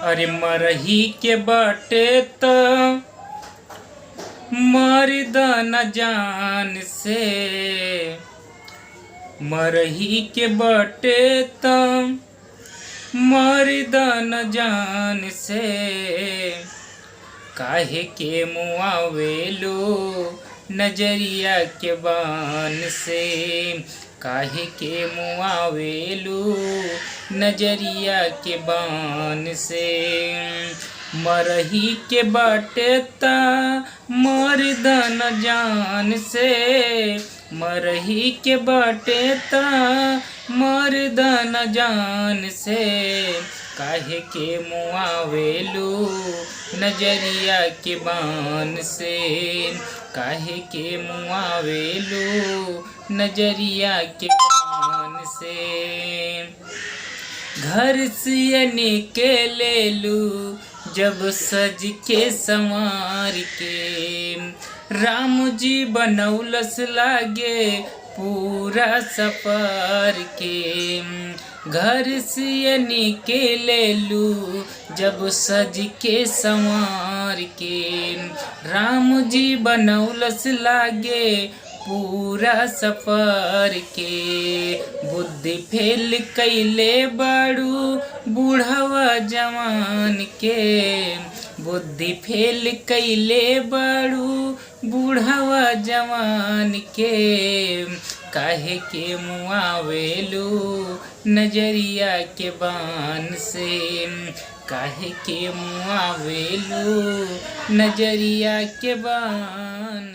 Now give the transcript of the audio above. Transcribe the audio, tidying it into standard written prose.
अरे मरही के बाटे त मर्द न जान से, मरही के बाटे त मर्द न जान से, काहे के मुआवेलो नजरिया के बान से, काहे के मुआवेलो नजरिया के बान से। मरही के बाटे ता मर्द न जान से, मरही के बाटे ता मर्द न जान से, काहे के मुआवेलो नजरिया के बान से, काहे के मुआवेलो नजरिया के बान से। घर से निकलेलू जब सज के संवार के, राम जी बनौलस लागे पूरा सफर के। घर से निकलेलू जब सज के संवार के, राम जी बनौलस लागे पूरा सफर के। बुद्धि फेल कैले बाड़ू बूढ़वा जवान के, बुद्धि फेल कैले बाड़ू बूढ़वा जवान के, काहे के मुआवेलो नजरिया के बान से, काहे के मुआवेलो नजरिया के बान